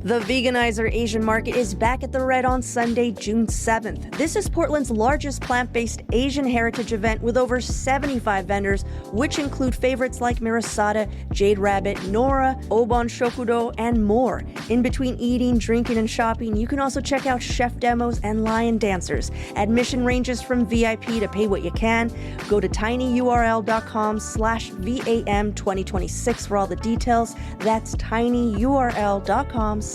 The Veganizer Asian Market is back at the Red on Sunday, June 7th. This is Portland's largest plant-based Asian heritage event with over 75 vendors, which include favorites like Mirasada, Jade Rabbit, Nora, Obon Shokudo, and more. In between eating, drinking, and shopping, you can also check out chef demos and lion dancers. Admission ranges from VIP to pay what you can. Go to tinyurl.com/VAM2026 for all the details. That's tinyurl.com/VAM2026.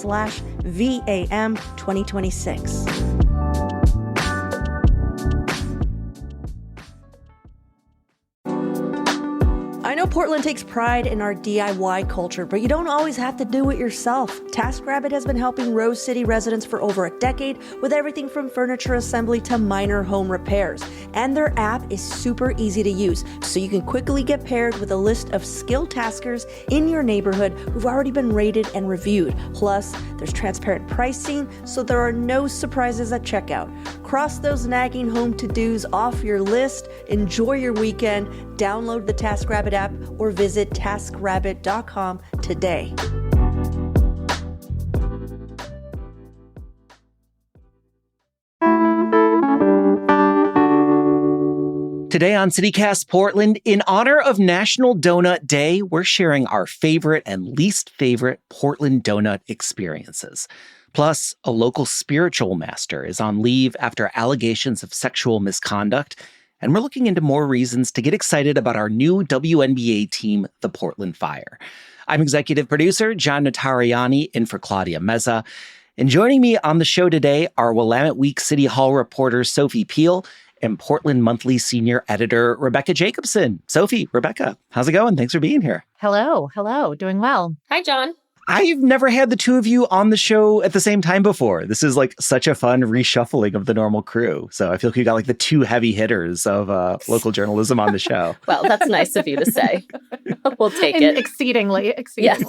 I know Portland takes pride in our DIY culture, but you don't always have to do it yourself. TaskRabbit has been helping Rose City residents for over a decade with everything from furniture assembly to minor home repairs. And their app is super easy to use, so you can quickly get paired with a list of skilled taskers in your neighborhood who've already been rated and reviewed. Plus, there's transparent pricing, so there are no surprises at checkout. Cross those nagging home to-dos off your list, enjoy your weekend, download the TaskRabbit app, or visit taskrabbit.com today. Today on CityCast Portland, in honor of National Donut Day, we're sharing our favorite and least favorite Portland donut experiences. Plus, a local spiritual master is on leave after allegations of sexual misconduct, and we're looking into more reasons to get excited about our new WNBA team, the Portland Fire. I'm executive producer John Notarianni, in for Claudia Meza. And joining me on the show today are Willamette Week City Hall reporter Sophie Peel and Portland Monthly senior editor Rebecca Jacobson. Sophie, Rebecca, how's it going? Thanks for being here. Hello. Doing well. Hi, John. I've never had the two of you on the show at the same time before. This is like such a fun reshuffling of the normal crew. So I feel like you got like the two heavy hitters of local journalism on the show. Well, that's nice of you to say. We'll take it. Exceedingly. Yes.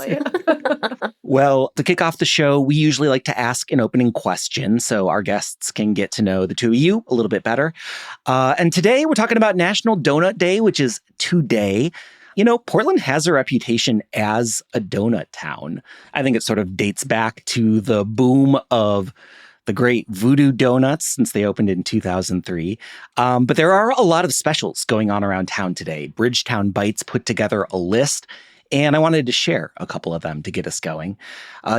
Well, to kick off the show, we usually like to ask an opening question so our guests can get to know the two of you a little bit better. And today we're talking about National Donut Day, which is today. You know, Portland has a reputation as a donut town. I think it sort of dates back to the boom of the great Voodoo Donuts since they opened in 2003. But there are a lot of specials going on around town today. Bridgetown Bites put together a list, and I wanted to share a couple of them to get us going.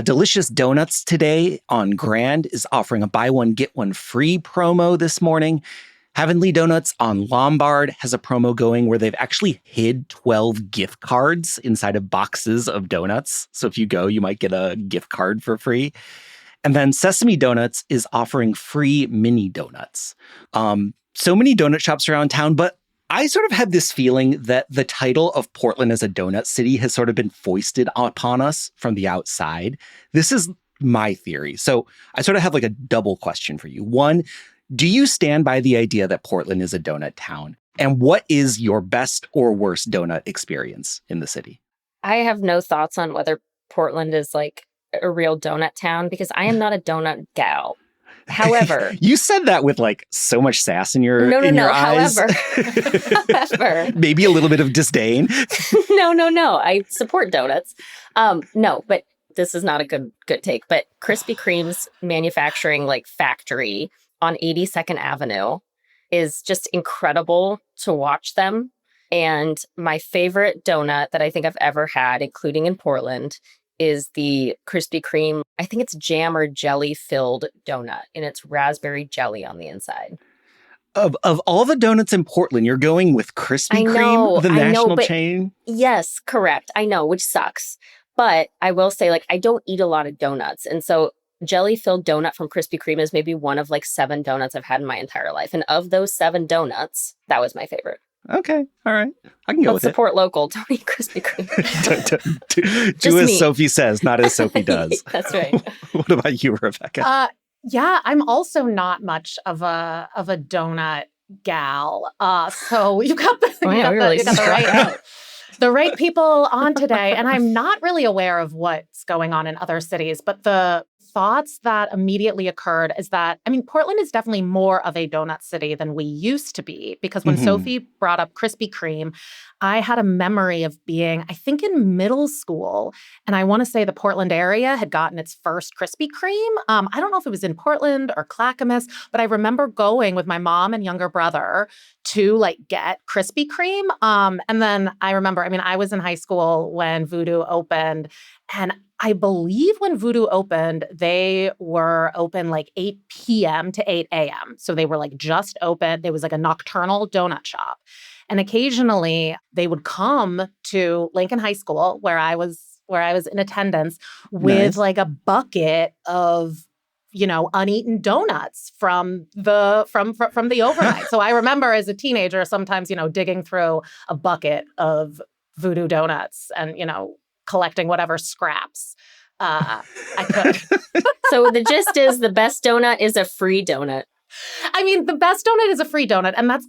Delicious Donuts today on Grand is offering a buy one, get one free promo this morning. Heavenly Donuts on Lombard has a promo going where they've actually hid 12 gift cards inside of boxes of donuts. So if you go, you might get a gift card for free. And then Sesame Donuts is offering free mini donuts. So many donut shops around town, but I sort of have this feeling that the title of Portland as a donut city has sort of been foisted upon us from the outside. This is my theory. So I sort of have like a double question for you. One, do you stand by the idea that Portland is a donut town? And what is your best or worst donut experience in the city? I have no thoughts on whether Portland is like a real donut town because I am not a donut gal. However, you said that with like so much sass in your eyes. However, maybe a little bit of disdain. No. I support donuts. No, but this is not a good take. But Krispy Kreme's manufacturing like factory on 82nd Avenue is just incredible to watch them. And my favorite donut that I think I've ever had, including in Portland, is the Krispy Kreme, I think it's jam or jelly filled donut, and it's raspberry jelly on the inside. Of all the donuts in Portland, you're going with Krispy Kreme, the national chain? Yes, correct. I know, which sucks. But I will say, like, I don't eat a lot of donuts. And so jelly-filled donut from Krispy Kreme is maybe one of like 7 donuts I've had in my entire life. And of those 7 donuts, that was my favorite. Okay. All right. I can go with it. Let's support local. Don't eat Krispy Kreme. Do as Sophie says, not as Sophie does. That's right. What about you, Rebecca? Yeah, I'm also not much of a donut gal. So you got the right people on today. And I'm not really aware of what's going on in other cities, but the thoughts that immediately occurred is that, Portland is definitely more of a donut city than we used to be, because when Sophie brought up Krispy Kreme, I had a memory of being, I think, in middle school. And I want to say the Portland area had gotten its first Krispy Kreme. I don't know if it was in Portland or Clackamas, but I remember going with my mom and younger brother to get Krispy Kreme. And then I remember, I was in high school when Voodoo opened. And I believe when Voodoo opened, they were open 8 p.m. to 8 a.m. So they were just open. There was a nocturnal donut shop. And occasionally they would come to Lincoln High School, where I was in attendance, with a bucket of uneaten donuts from the overnight. So I remember as a teenager sometimes digging through a bucket of Voodoo donuts and collecting whatever scraps I could. So the gist is the best donut is a free donut. The best donut is a free donut, and that's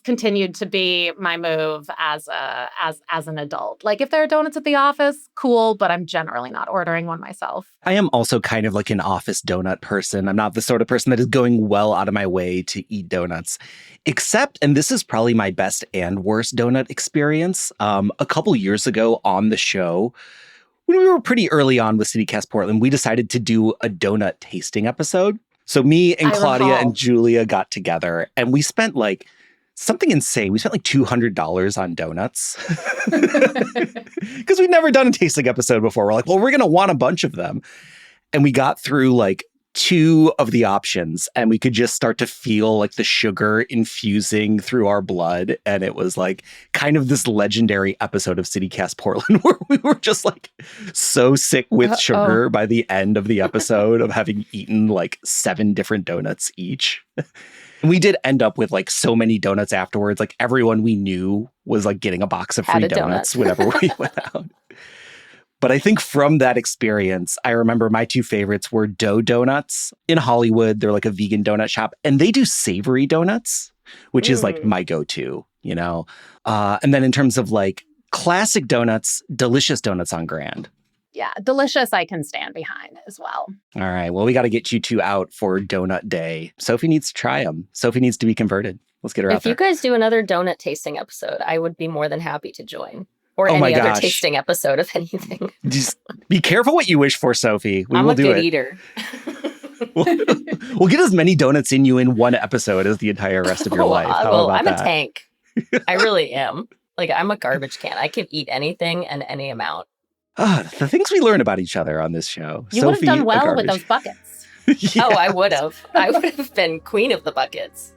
continued to be my move as an adult. If there are donuts at the office, cool, but I'm generally not ordering one myself. I am also kind of an office donut person. I'm not the sort of person that is going well out of my way to eat donuts, except, and this is probably my best and worst donut experience, a couple years ago on the show, when we were pretty early on with CityCast Portland, we decided to do a donut tasting episode. So me and Claudia and Julia got together and we spent something insane. We spent $200 on donuts because we'd never done a tasting episode before. We're we're going to want a bunch of them. And we got through 2 of the options and we could just start to feel the sugar infusing through our blood. And it was kind of this legendary episode of CityCast Portland where we were just so sick with sugar by the end of the episode of having eaten 7 different donuts each. And we did end up with so many donuts afterwards. Everyone we knew was getting a box of free donuts whenever we went out. But I think from that experience, I remember my 2 favorites were Dough Donuts in Hollywood. They're a vegan donut shop, and they do savory donuts, which is my go-to, and then in terms of classic donuts, Delicious Donuts on Grand. Yeah, Delicious I can stand behind as well. All right. Well, we got to get you 2 out for Donut Day. Sophie needs to try them. Sophie needs to be converted. Let's get her out there. If you guys do another donut tasting episode, I would be more than happy to join. Or any other tasting episode of anything. Just be careful what you wish for, Sophie. I'm a good eater. We'll get as many donuts in you in one episode as the entire rest of your life. How about I'm that? A tank. I really am. I'm a garbage can. I can eat anything and any amount. The things we learn about each other on this show. You would have done well with those buckets. Yeah. Oh, I would have. I would have been queen of the buckets.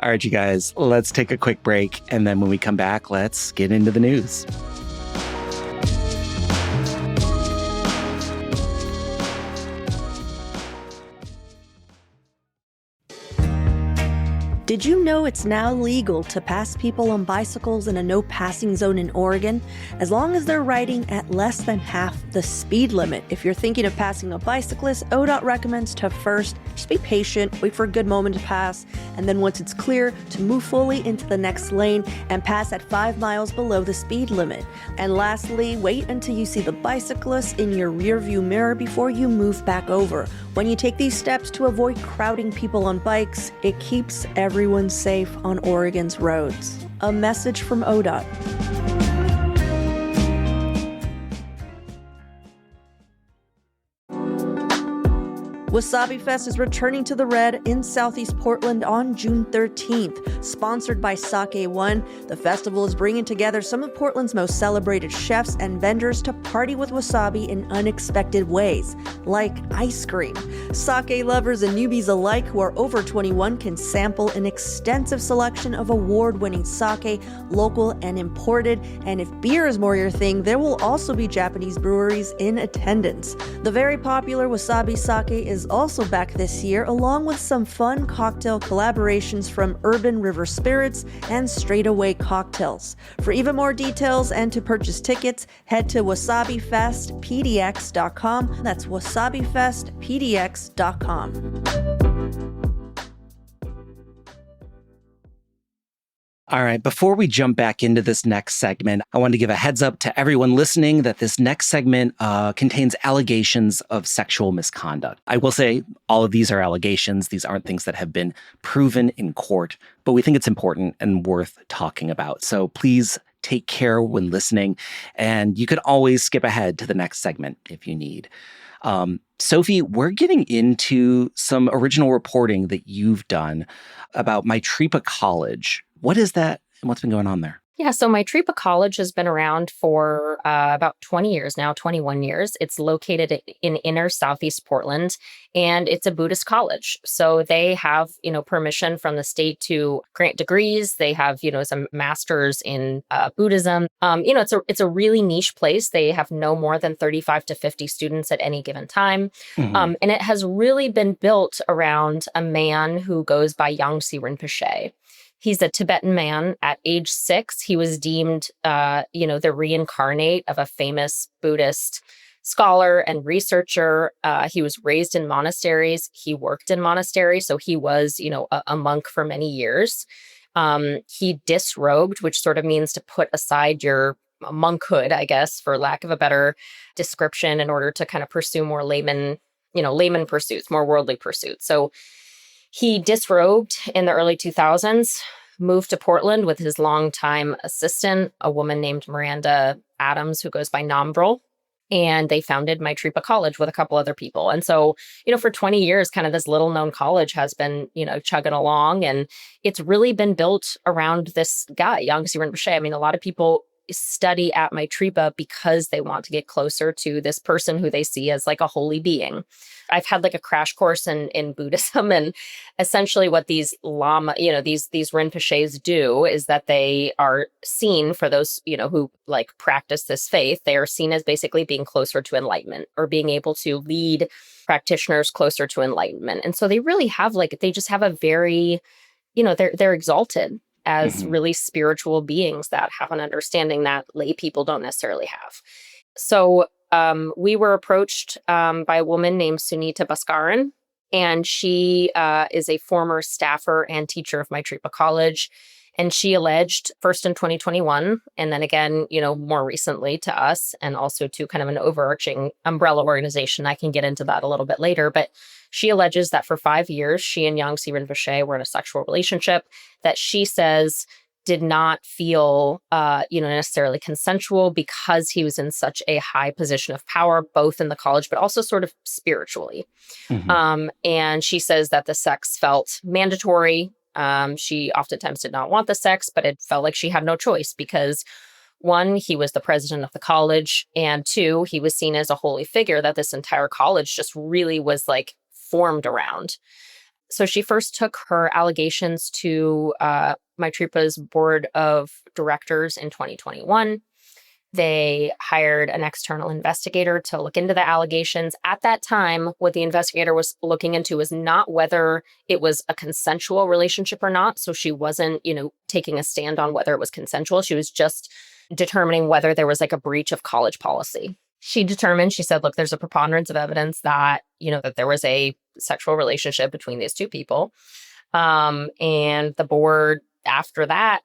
All right, you guys, let's take a quick break. And then when we come back, let's get into the news. Did you know it's now legal to pass people on bicycles in a no passing zone in Oregon, as long as they're riding at less than half the speed limit? If you're thinking of passing a bicyclist, ODOT recommends to first just be patient, wait for a good moment to pass, and then once it's clear, to move fully into the next lane and pass at 5 miles below the speed limit. And lastly, wait until you see the bicyclist in your rearview mirror before you move back over. When you take these steps to avoid crowding people on bikes, it keeps everyone safe on Oregon's roads. A message from ODOT. Wasabi Fest is returning to the red in Southeast Portland on June 13th. Sponsored by Sake One, the festival is bringing together some of Portland's most celebrated chefs and vendors to party with wasabi in unexpected ways, like ice cream. Sake lovers and newbies alike who are over 21 can sample an extensive selection of award-winning sake, local and imported, and if beer is more your thing, there will also be Japanese breweries in attendance. The very popular Wasabi Sake is also back this year, along with some fun cocktail collaborations from Urban River Spirits and Straightaway Cocktails. For even more details and to purchase tickets, head to wasabifestpdx.com. That's wasabifestpdx.com. All right, before we jump back into this next segment, I want to give a heads up to everyone listening that this next segment contains allegations of sexual misconduct. I will say all of these are allegations. These aren't things that have been proven in court, but we think it's important and worth talking about. So please take care when listening, and you can always skip ahead to the next segment if you need. Sophie, we're getting into some original reporting that you've done about Maitripa College. What is that and what's been going on there? Yeah, so Maitripa College has been around for about 20 years now, 21 years. It's located in inner Southeast Portland, and it's a Buddhist college. So they have, permission from the state to grant degrees. They have, some masters in Buddhism. It's a really niche place. They have no more than 35 to 50 students at any given time. Mm-hmm. And it has really been built around a man who goes by Yangtze Rinpoche. He's a Tibetan man. At age 6, he was deemed, the reincarnate of a famous Buddhist scholar and researcher. He was raised in monasteries. He worked in monasteries. So he was, a monk for many years. He disrobed, which sort of means to put aside your monkhood, I guess, for lack of a better description, in order to kind of pursue more layman pursuits, more worldly pursuits. So he disrobed in the early 2000s, moved to Portland with his longtime assistant, a woman named Miranda Adams, who goes by Nombril. And they founded Maitripa College with a couple other people. And so, for 20 years, kind of this little known college has been, chugging along. And it's really been built around this guy, Yangtze Rinpoche. I mean, a lot of people study at Maitripa because they want to get closer to this person who they see as like a holy being. I've had like a crash course in Buddhism, and essentially what these lama, these Rinpoches do is that they are seen, for those, who like practice this faith, they are seen as basically being closer to enlightenment, or being able to lead practitioners closer to enlightenment. And so they really have they just have a very, they're exalted as really spiritual beings that have an understanding that lay people don't necessarily have. So we were approached by a woman named Sunita Bhaskaran, and she is a former staffer and teacher of Maitripa College. And she alleged, first in 2021, and then again, more recently to us, and also to kind of an overarching umbrella organization. I can get into that a little bit later, but she alleges that for 5 years, she and Yangtze Rinpoche were in a sexual relationship that she says did not feel, necessarily consensual, because he was in such a high position of power, both in the college, but also sort of spiritually. And she says that the sex felt mandatory. She oftentimes did not want the sex, but it felt like she had no choice because, 1, he was the president of the college, and 2, he was seen as a holy figure that this entire college just really was formed around. So she first took her allegations to Maitripa's board of directors in 2021. They hired an external investigator to look into the allegations. At that time, what the investigator was looking into was not whether it was a consensual relationship or not. So she wasn't, taking a stand on whether it was consensual. She was just determining whether there was a breach of college policy. She said, look, there's a preponderance of evidence that, that there was a sexual relationship between these two people. And the board, after that,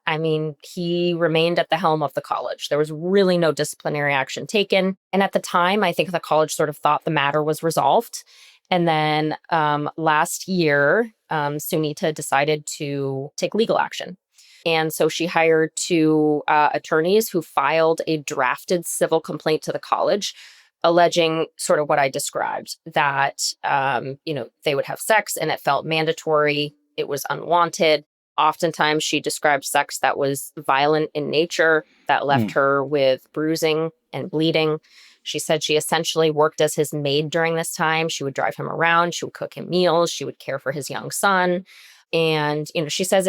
he remained at the helm of the college. There was really no disciplinary action taken. And at the time, I think the college sort of thought the matter was resolved. And then last year, Sunita decided to take legal action. And so she hired 2 attorneys who filed a drafted civil complaint to the college, alleging sort of what I described, that, they would have sex and it felt mandatory. It was unwanted. Oftentimes she described sex that was violent in nature, that left her with bruising and bleeding. She said she essentially worked as his maid during this time. She would drive him around. She would cook him meals. She would care for his young son. And, she says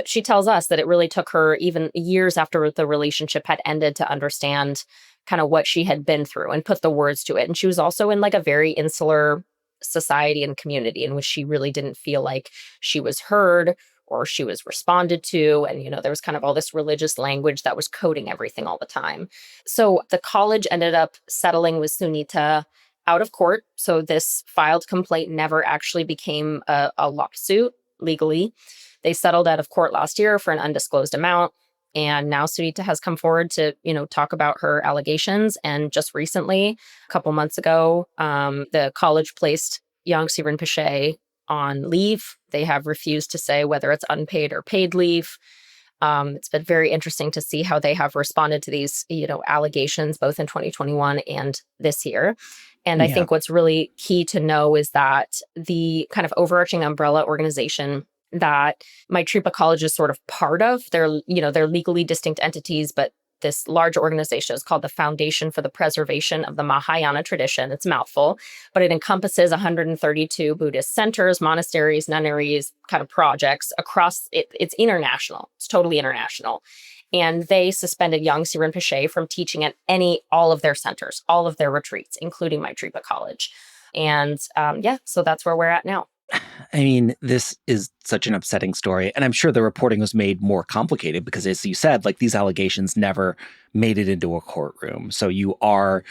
she tells us that it really took her even years after the relationship had ended to understand kind of what she had been through and put the words to it. And she was also in a very insular society and community in which she really didn't feel like she was heard or she was responded to. And, there was kind of all this religious language that was coding everything all the time. So the college ended up settling with Sunita out of court. So this filed complaint never actually became a lawsuit legally. They settled out of court last year for an undisclosed amount. And now Sunita has come forward to, talk about her allegations. And just recently, a couple months ago, the college placed young Siren Piché on leave. They have refused to say whether it's unpaid or paid leave. It's been very interesting to see how they have responded to these, allegations, both in 2021 and this year. And I think what's really key to know is that the kind of overarching umbrella organization that Maitripa College is sort of part of, they're legally distinct entities, but this large organization is called the Foundation for the Preservation of the Mahayana Tradition. It's a mouthful, but it encompasses 132 Buddhist centers, monasteries, nunneries, kind of projects across it. It's international. It's totally international. And they suspended young Siren Piché from teaching at all of their centers, all of their retreats, including Maitripa College. And so that's where we're at now. I mean, this is such an upsetting story. And I'm sure the reporting was made more complicated because, as you said, these allegations never made it into a courtroom. So you are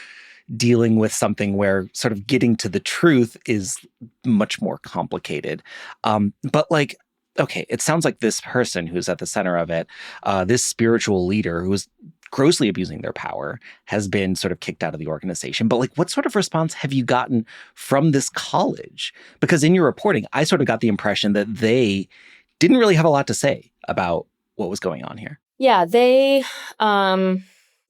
dealing with something where sort of getting to the truth is much more complicated. Okay, it sounds like this person who's at the center of it, this spiritual leader who is grossly abusing their power, has been sort of kicked out of the organization. But what sort of response have you gotten from this college? Because in your reporting, I sort of got the impression that they didn't really have a lot to say about what was going on here. Yeah, they, I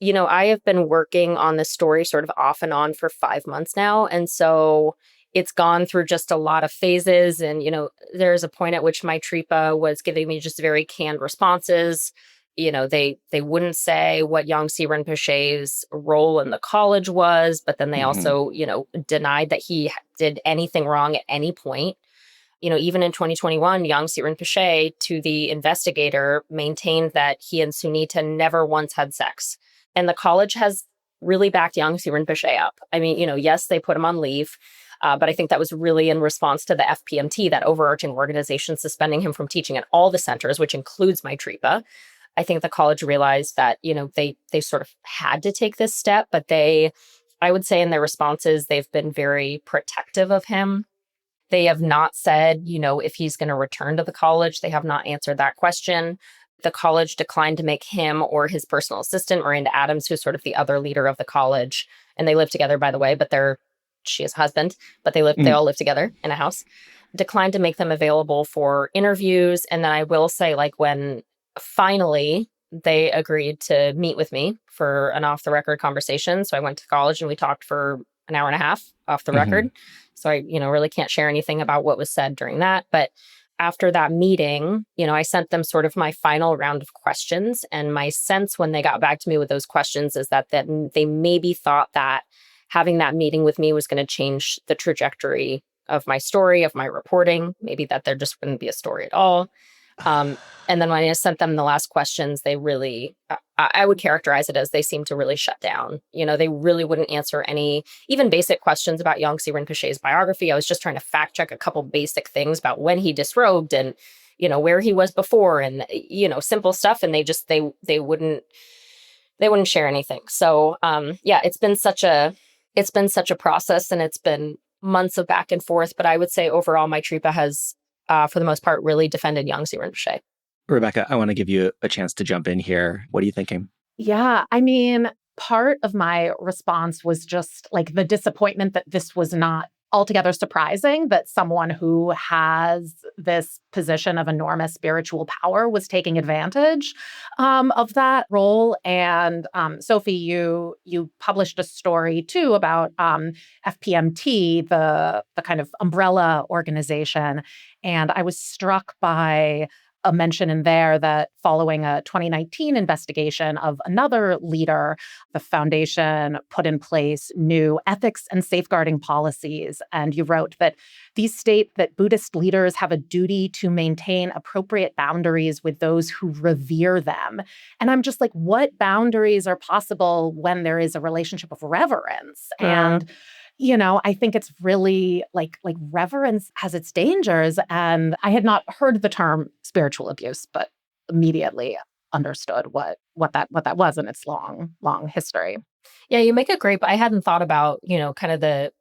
have been working on this story sort of off and on for 5 months now. And so it's gone through just a lot of phases. And, there's a point at which Maitripa was giving me just very canned responses. They wouldn't say what young Siren Piché's role in the college was, but then they also, denied that he did anything wrong at any point. Even in 2021, young Siren Piché, to the investigator, maintained that he and Sunita never once had sex. And the college has really backed young Siren Piché up. I mean, yes, they put him on leave. But I think that was really in response to the FPMT, that overarching organization suspending him from teaching at all the centers, which includes Maitripa. I think the college realized that, they sort of had to take this step, but I would say in their responses, they've been very protective of him. They have not said, if he's going to return to the college. They have not answered that question. The college declined to make him or his personal assistant, Miranda Adams, who's sort of the other leader of the college. And they live together, by the way, but she has a husband, but they all live together in a house. Declined to make them available for interviews. And then I will say, when finally they agreed to meet with me for an off-the-record conversation. So I went to college and we talked for an hour and a half off the record. So I, really can't share anything about what was said during that. But after that meeting, I sent them sort of my final round of questions. And my sense when they got back to me with those questions is that they maybe thought that having that meeting with me was going to change the trajectory of my story, of my reporting, maybe that there just wouldn't be a story at all. And then when I sent them the last questions, they really, I would characterize it as they seemed to really shut down. They really wouldn't answer any even basic questions about young Siren Piché's biography. I was just trying to fact check a couple basic things about when he disrobed and, where he was before and, simple stuff. And they wouldn't share anything. So, it's been such a process and it's been months of back and forth. But I would say overall, Maitripa has, for the most part, really defended young Siren Piché. Rebecca, I want to give you a chance to jump in here. What are you thinking? Yeah, I mean, part of my response was just the disappointment that this was not altogether surprising, that someone who has this position of enormous spiritual power was taking advantage of that role. And Sophie, you published a story too about FPMT, the kind of umbrella organization. And I was struck by a mention in there that following a 2019 investigation of another leader, the foundation put in place new ethics and safeguarding policies. And you wrote that these state that Buddhist leaders have a duty to maintain appropriate boundaries with those who revere them. And I'm just what boundaries are possible when there is a relationship of reverence? And I think it's really like reverence has its dangers. And I had not heard the term spiritual abuse, but immediately understood what that was in its long history. Yeah, you make it great, but I hadn't thought about, kind of the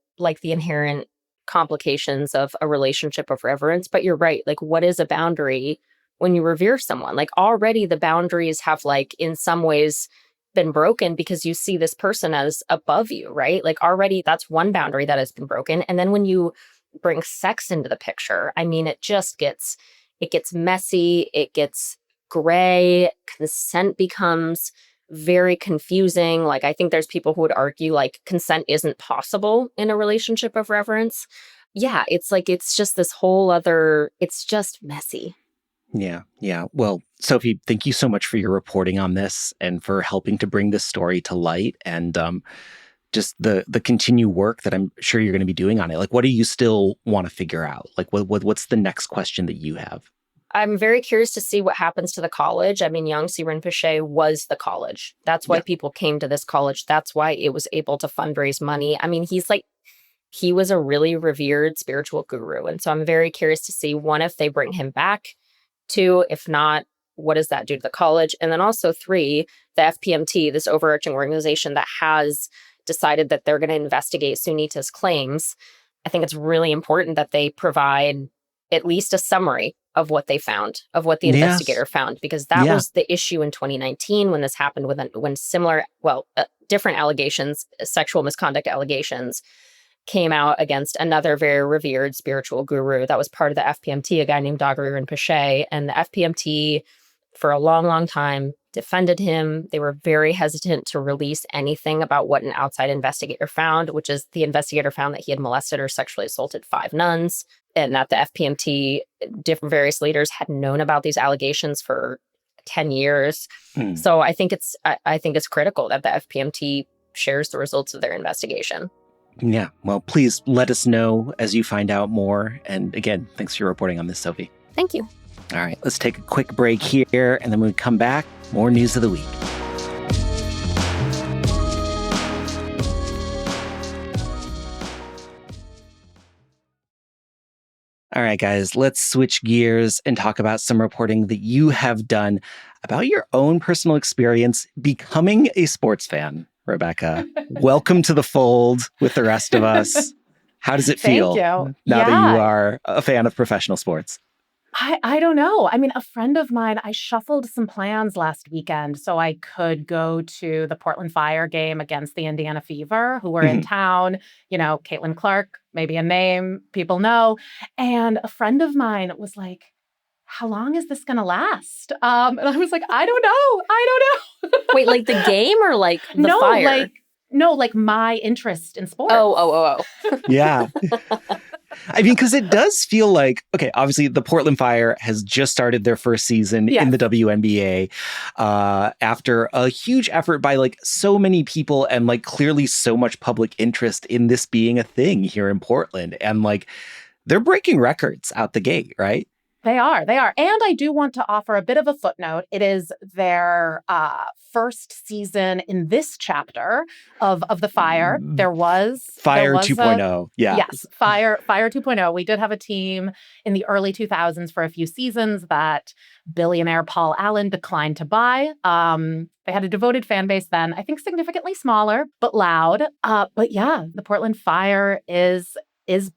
inherent complications of a relationship of reverence. But you're right. What is a boundary when you revere someone. Like already the boundaries have like in some ways been broken because you see this person as above you, right? Like already that's one boundary that has been broken. And then when you bring sex into the picture, I mean, it gets messy, it gets gray, consent becomes very confusing. Like I think there's people who would argue like consent isn't possible in a relationship of reverence. Yeah, it's like it's just this whole other, it's just messy. Yeah. Yeah. Well, Sophie, thank you so much for your reporting on this and for helping to bring this story to light and just the continued work that I'm sure you're going to be doing on it. Like, what do you still want to figure out? Like, what's the next question that you have? I'm very curious to see what happens to the college. I mean, Yangtze Rinpoche was the college. That's why people came to this college. That's why it was able to fundraise money. I mean, he was a really revered spiritual guru. And so I'm very curious to see, one, if they bring him back. Two, if not, what does that do to the college? And then also three, the FPMT, this overarching organization that has decided that they're going to investigate Sunita's claims. I think it's really important that they provide at least a summary of what they found, of what the investigator found, because that was the issue in 2019 when this happened, when similar, different allegations, sexual misconduct allegations came out against another very revered spiritual guru that was part of the FPMT, a guy named Dogri Rinpoche. And the FPMT, for a long, long time, defended him. They were very hesitant to release anything about what an outside investigator found, which is the investigator found that he had molested or sexually assaulted 5 nuns, and that the FPMT, different various leaders, had known about these allegations for 10 years. So I think it's critical that the FPMT shares the results of their investigation. Yeah. Well, please let us know as you find out more. And again, thanks for your reporting on this, Sophie. Thank you. All right, let's take a quick break here. And then when we come back, more news of the week. All right, guys, let's switch gears and talk about some reporting that you have done about your own personal experience becoming a sports fan. Rebecca, welcome to the fold with the rest of us. How does it feel now that you are a fan of professional sports? I don't know. I mean, a friend of mine, I shuffled some plans last weekend so I could go to the Portland Fire game against the Indiana Fever, who were in town. You know, Caitlin Clark, maybe a name people know. And a friend of mine was like, how long is this going to last? And I was like, I don't know. Wait, like the game or like the fire? Like my interest in sports. Oh. Yeah. I mean, because it does feel like, okay, obviously the Portland Fire has just started their first season in the WNBA after a huge effort by like so many people and like clearly so much public interest in this being a thing here in Portland. And like they're breaking records out the gate, right? They are. And I do want to offer a bit of a footnote. It is their first season in this chapter of the Fire. There was Fire 2.0. Yes, Fire 2.0. We did have a team in the early 2000s for a few seasons that billionaire Paul Allen declined to buy. They had a devoted fan base then, I think significantly smaller, but loud. But yeah, the Portland Fire is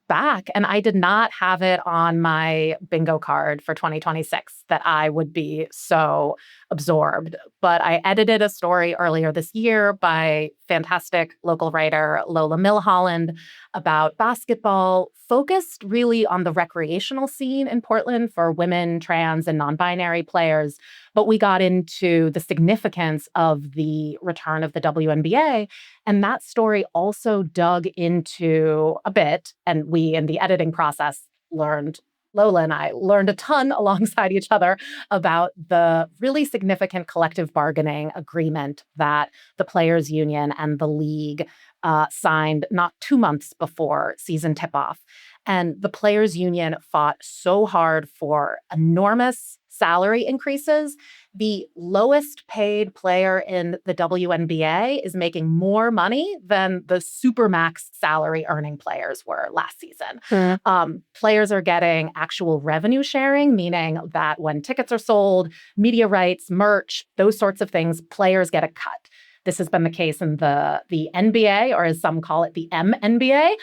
back. And I did not have it on my bingo card for 2026 that I would be so absorbed. But I edited a story earlier this year by fantastic local writer Lola Milholland about basketball, focused really on the recreational scene in Portland for women, trans, and non-binary players. But we got into the significance of the return of the WNBA. And that story also dug into a bit, and we in the editing process Lola and I learned a ton alongside each other about the really significant collective bargaining agreement that the Players Union and the league signed not 2 months before season tip-off. And the Players Union fought so hard for enormous salary increases. The lowest paid player in the WNBA is making more money than the supermax salary earning players were last season. Players are getting actual revenue sharing, meaning that when tickets are sold, media rights, merch, those sorts of things, players get a cut. This has been the case in the NBA, or as some call it, the MNBA.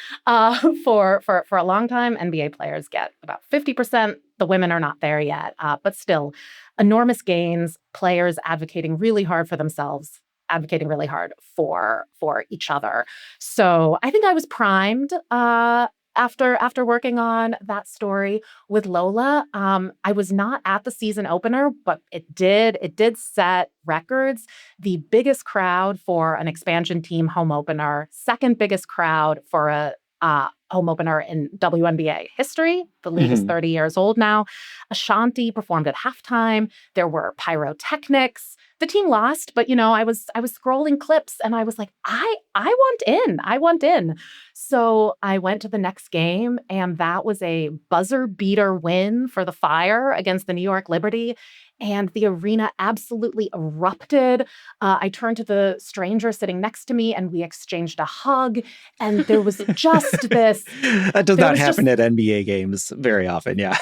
For a long time, NBA players get about 50%. The women are not there yet, but still, enormous gains. Players advocating really hard for themselves, advocating really hard for each other. So I think I was primed after working on that story with Lola. I was not at the season opener, but it did set records. The biggest crowd for an expansion team home opener, second biggest crowd for a home opener in WNBA history. The league is 30 years old now. Ashanti performed at halftime. There were pyrotechnics. The team lost, but I was scrolling clips and I was like, I want in. I want in. So I went to the next game, and that was a buzzer beater win for the Fire against the New York Liberty. And the arena absolutely erupted. I turned to the stranger sitting next to me and we exchanged a hug. And there was just this. That does not happen at NBA games very often, yeah.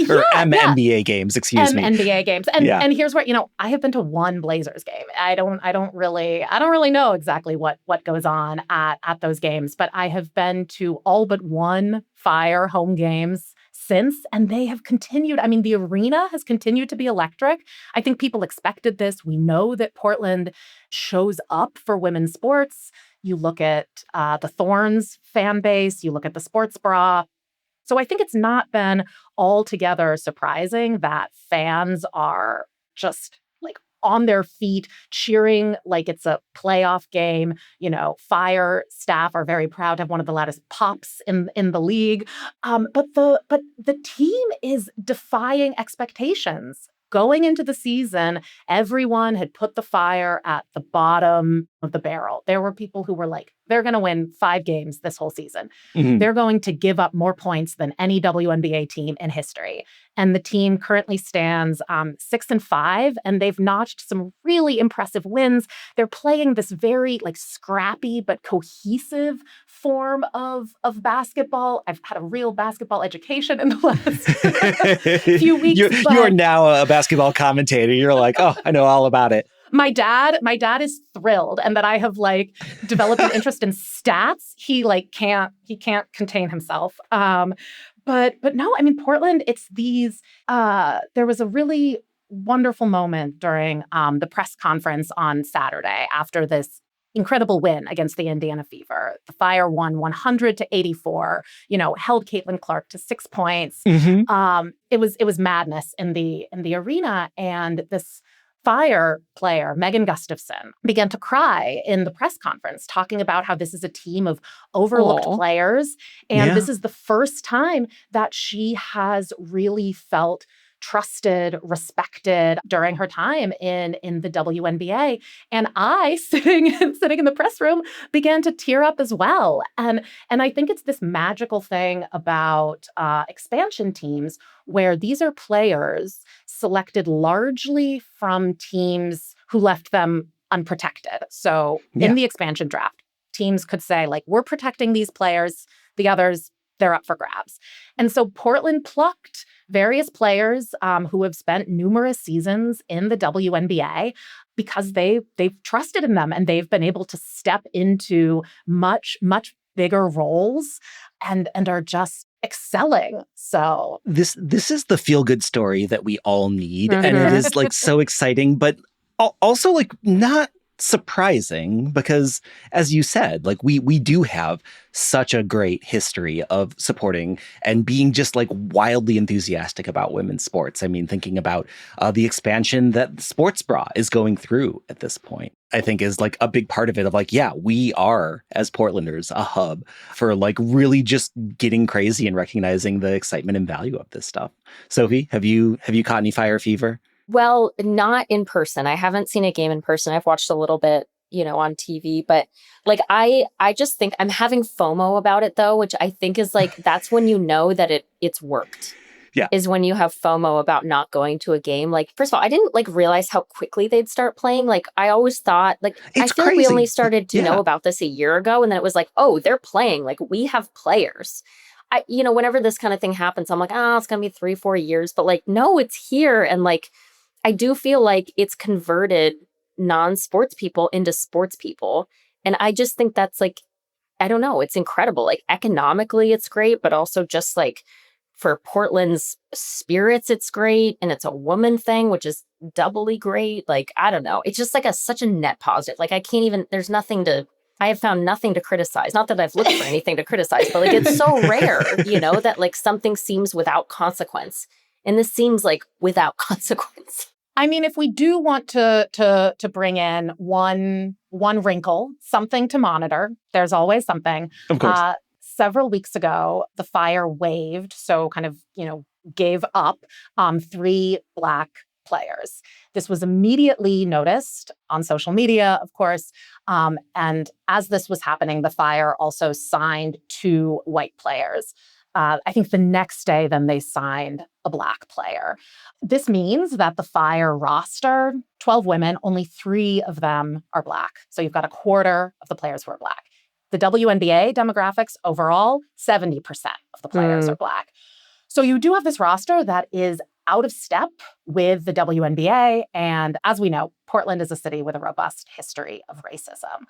Or MNBA games, excuse me. MNBA games. And here's where, I have been to one Blazers game. I don't really know exactly what goes on at those games, but I have been to all but one Fire home games since, and they have continued. I mean, the arena has continued to be electric. I think people expected this. We know that Portland shows up for women's sports. You look at the Thorns fan base, you look at the sports bra. So I think it's not been altogether surprising that fans are just like on their feet, cheering like it's a playoff game. Fire staff are very proud to have one of the loudest pops in the league. But the team is defying expectations. Going into the season, everyone had put the Fire at the bottom of the barrel. There were people who were like, they're going to win 5 games this whole season. They're going to give up more points than any WNBA team in history. And the team currently stands 6-5, and they've notched some really impressive wins. They're playing this very scrappy but cohesive form of basketball. I've had a real basketball education in the last few weeks. You are now a basketball commentator. You're like, oh, I know all about it. My dad is thrilled, and that I have developed an interest in stats. He can't contain himself. But no, I mean, Portland, it's these, there was a really wonderful moment during the press conference on Saturday after this incredible win against the Indiana Fever. The Fire won 100-84, held Caitlin Clark to 6 points. It was madness in the arena. And this Fire player, Megan Gustafson, began to cry in the press conference, talking about how this is a team of overlooked players. And this is the first time that she has really felt trusted, respected during her time in the WNBA. And I, sitting in the press room, began to tear up as well. And I think it's this magical thing about expansion teams, where these are players selected largely from teams who left them unprotected. So in the expansion draft, teams could say, we're protecting these players, the others, they're up for grabs. And so Portland plucked various players who have spent numerous seasons in the WNBA because they've trusted in them, and they've been able to step into much, much bigger roles and are just excelling. So this is the feel-good story that we all need. And it is so exciting, but also not surprising, because as you said, we do have such a great history of supporting and being just wildly enthusiastic about women's sports. I mean, thinking about the expansion that sports bra is going through at this point, I think is a big part of it, of we are, as Portlanders, a hub for really just getting crazy and recognizing the excitement and value of this stuff. Sophie, have you caught any Fire fever? Well, not in person. I haven't seen a game in person. I've watched a little bit, on TV, but I just think I'm having FOMO about it, though, which I think is that's when you know that it's worked. Yeah. Is when you have FOMO about not going to a game. First of all, I didn't realize how quickly they'd start playing. I always thought I feel crazy. We only started to know about this a year ago, and then it was oh, they're playing. We have players. Whenever this kind of thing happens, I'm it's gonna be 3-4 years, but no, it's here. And I do feel it's converted non-sports people into sports people. And I just think that's like, I don't know, it's incredible. Like economically, it's great, but also just like for Portland's spirits, it's great. And it's a woman thing, which is doubly great. Like, I don't know. It's just like such a net positive. Like I can't even, I have found nothing to criticize. Not that I've looked for anything to criticize, but like it's so rare, that like something seems without consequence. And this seems like without consequence. I mean, if we do want to bring in one wrinkle, something to monitor, there's always something. Of course. Several weeks ago, the Fire waived, so kind of, gave up 3 Black players. This was immediately noticed on social media, of course. And as this was happening, the Fire also signed 2 white players. I think the next day, then they signed a Black player. This means that the Fire roster, 12 women, only 3 of them are Black. So you've got a quarter of the players who are Black. The WNBA demographics overall, 70% of the players are Black. So you do have this roster that is out of step with the WNBA. And as we know, Portland is a city with a robust history of racism.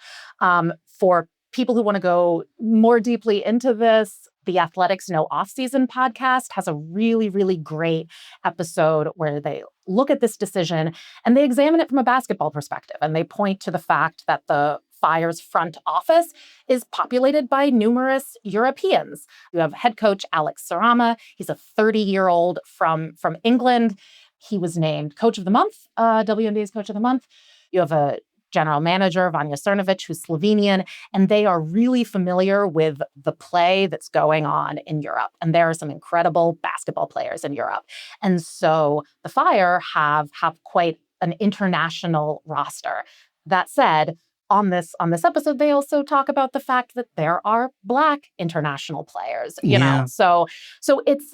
For people who want to go more deeply into this, the Athletics No Offseason podcast has a really, really great episode where they look at this decision and they examine it from a basketball perspective. And they point to the fact that the Fire's front office is populated by numerous Europeans. You have head coach Alex Sarama. He's a 30-year-old from England. He was named Coach of the Month, WNBA's Coach of the Month. You have a general manager, Vanja Crnovic, who's Slovenian, and they are really familiar with the play that's going on in Europe. And there are some incredible basketball players in Europe. And so the Fire have quite an international roster. That said, on this episode, they also talk about the fact that there are Black international players, you know. So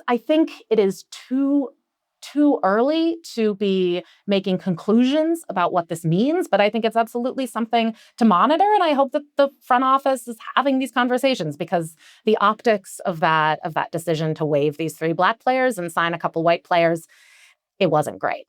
I think it is too early to be making conclusions about what this means, but I think it's absolutely something to monitor. And I hope that the front office is having these conversations, because the optics of that decision to waive these 3 Black players and sign a couple white players, it wasn't great.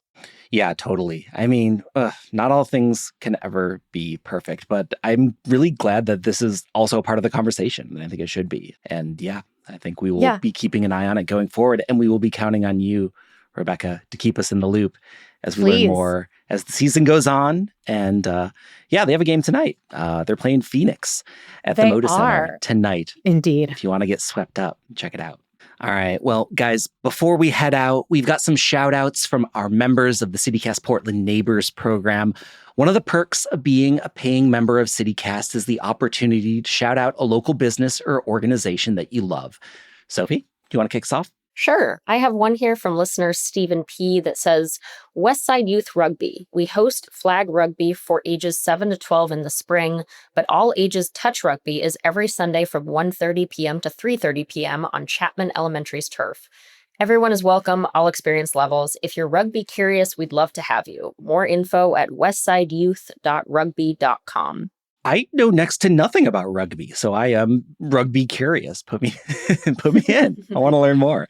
Yeah, totally. I mean, not all things can ever be perfect, but I'm really glad that this is also a part of the conversation, and I think it should be. And yeah, I think we will be keeping an eye on it going forward, and we will be counting on you, Rebecca, to keep us in the loop as we learn more as the season goes on. And they have a game tonight. They're playing Phoenix at the Moda Center tonight. Indeed. If you want to get swept up, check it out. All right. Well, guys, before we head out, we've got some shout outs from our members of the CityCast Portland Neighbors program. One of the perks of being a paying member of CityCast is the opportunity to shout out a local business or organization that you love. Sophie, do you want to kick us off? Sure. I have one here from listener Stephen P. that says, Westside Youth Rugby. We host flag rugby for ages 7 to 12 in the spring, but all ages touch rugby is every Sunday from 1:30 p.m. to 3:30 p.m. on Chapman Elementary's turf. Everyone is welcome, all experience levels. If you're rugby curious, we'd love to have you. More info at westsideyouth.rugby.com. I know next to nothing about rugby, so I am rugby curious. Put me in. I want to learn more.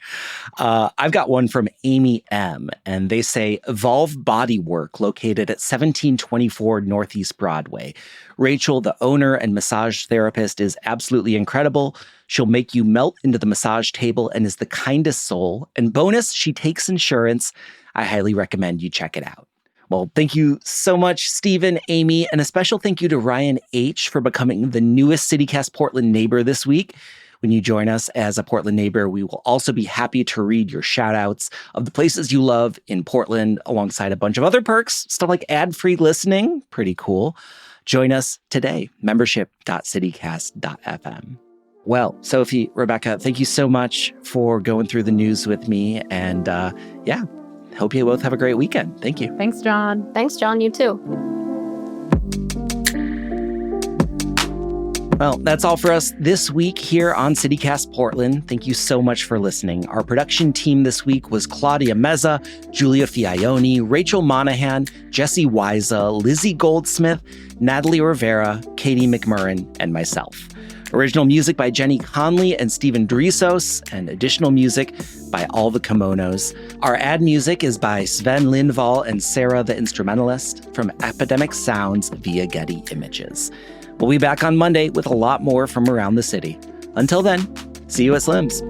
I've got one from Amy M., and they say, Evolve Bodywork, located at 1724 Northeast Broadway. Rachel, the owner and massage therapist, is absolutely incredible. She'll make you melt into the massage table and is the kindest soul. And bonus, she takes insurance. I highly recommend you check it out. Well, thank you so much, Stephen, Amy, and a special thank you to Ryan H. for becoming the newest CityCast Portland neighbor this week. When you join us as a Portland neighbor, we will also be happy to read your shout-outs of the places you love in Portland, alongside a bunch of other perks, stuff like ad-free listening. Pretty cool. Join us today, membership.citycast.fm. Well, Sophie, Rebecca, thank you so much for going through the news with me. And hope you both have a great weekend. Thank you. Thanks, John. Thanks, John. You too. Well, that's all for us this week here on CityCast Portland. Thank you so much for listening. Our production team this week was Claudia Meza, Julia Fiaioni, Rachel Monahan, Jesse Wiza, Lizzie Goldsmith, Natalie Rivera, Katie McMurrin, and myself. Original music by Jenny Conley and Stephen Drissos, and additional music by All the Kimonos. Our ad music is by Sven Lindvall and Sarah the Instrumentalist from Epidemic Sounds via Getty Images. We'll be back on Monday with a lot more from around the city. Until then, see you at Slim's.